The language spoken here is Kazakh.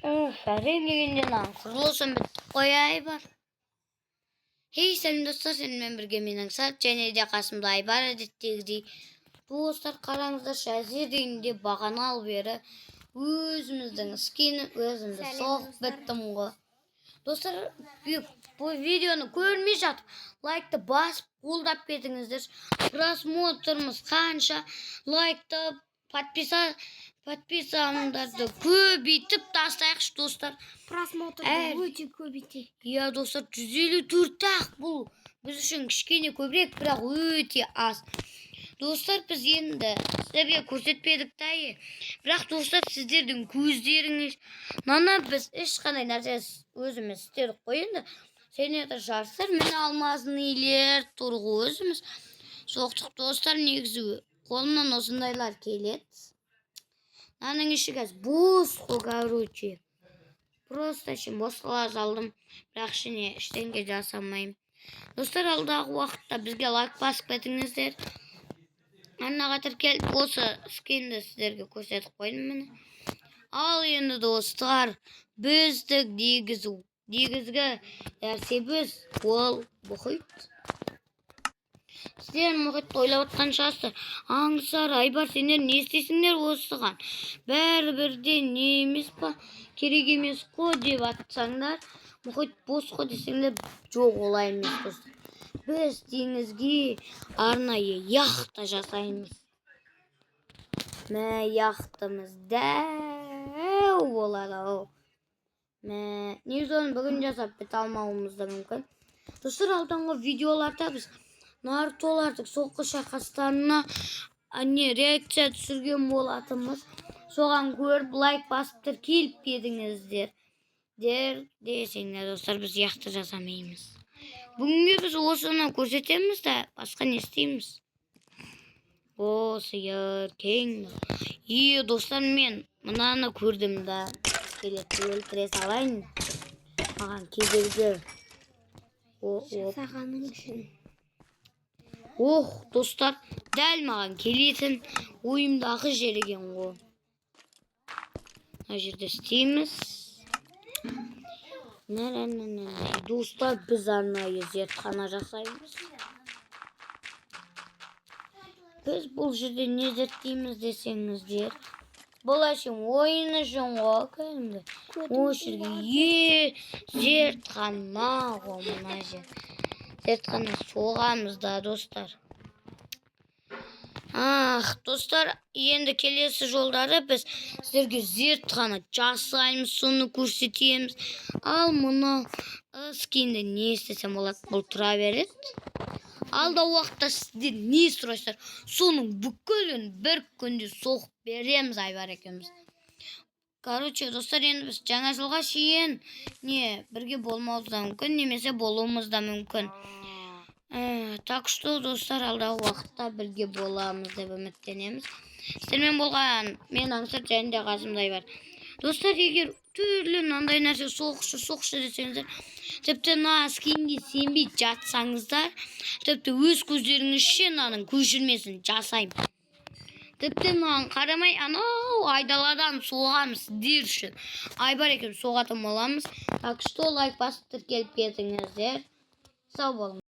Renginden kurulsun bittik koyay var. Hey senin dostlar, seninle birge menin saat және de Kasım'da Aybar adettegidey. Dostlar karаңыздар, şazirinde бағана al beri özümüzдің skini özümüzde soğuk bittim go. Dostlar bu videonu görmüş atıp like'ta basıp қолдап кетіңіздер. Просмотрымыз қанша, лайкта подписанымдарды көбейтіп тастайықшы достар. Просмотрды өте көбейтейік. Я достар 154-ақ бұл біз үшін кішкене көбірек, бірақ өте аз. Достар біз енді сіздерге көрсетпедік тайы. Бірақ достар сіздердің көздеріңіз нана біз ешқандай нәрсе өзіміз істедік қойынды. Сенетір жарыстар мен алмазын үйлер тұрғы өзіміз соқтық достар. Негізі қолымнан осындайлар келеді. Наның іші кәз бос қой, короче. Просто үшін бос қала салдым. Бірақ ішіне ештеңе жасамайым. Достар алдағы уақытта бізге лайк басып кетіңіздер. Аннаға тіркеліп осы скинді сіздерге көрсетіп қойдым міне. Ал енді достар, біздік негізгі нәрсебіз ол мұхит. Сіздер мұхитты ойлап отқан шығарсыздар. Аңсар, Айбар, сендер не істейсіңдер осыған? Бәрі-бірден не емес па? Керек емес қой деп атсаңдар, мұхит бос қой десеңдер, жоқ олай емес достар. Біз теңізге арнайы яхта жасаймыз. Мә, яхтамыз дәу болады ау. Негізі оны бүгін жасап біте алмауымыз да мүмкін. Достар, алдағы видеоларда біз Нарутолардың соққы шайқастарына реакция түсірген болатынбыз. Соған көріп лайк басыптыр келіп едіңіздер десеңдер достар, біз яхта жасамаймыз. Бүгінге біз осыны көрсетеміз да, басқа не істейміз? Сиыр кең. Достар, мен мынаны көрдім да, келетті өлтіре салайын. Маған кедергі. Жасағаның үшін. Достар, дәл маған келетін ойымдағы жер екен ғой. Мына жерде істейміз. Достар, біз арнайы зертхана жасаймыз. Біз бұл жерде не зерттейміз десеңіздер, бұл әшім ойын үшін ғой, кәдімгі. Осы жерге зертхана ғой, мына жер. Зертхана соғамыз да достар. Достар, енді келесі жолдары біз сіздерге зертхана жасаймыз, соны көрсетеміз. Ал мұны скинді не істесем болады, бұл тұра береді. Алда уақытта сіздер не сұрайсыздар, соның бүкілін бір күнде соғып береміз Айбар екеуміз. Короче, достар, енді біз жаңа жылға шейін бірге болмауымыз да мүмкін, немесе болуымыз да мүмкін. Так что, достар, алдағы уақытта бірге боламыз деп үміттенеміз. Сіздермен болған мен Аңсар, және де Қасымда Айбар. Достар, егер түрлі мынандай нәрсе соқшы десеңіздер, тіпті скинге сенбей жатсаңыздар, тіпті өз көздеріңізше мынаның көшірмесін жасаймын. Тіпті маған қарамай, анау айдаладан соғамыз сіздер үшін. Айбар екеуміз соғатын боламыз. Так что лайк басып тіркеліп кетіңіздер. Сау болыңыз.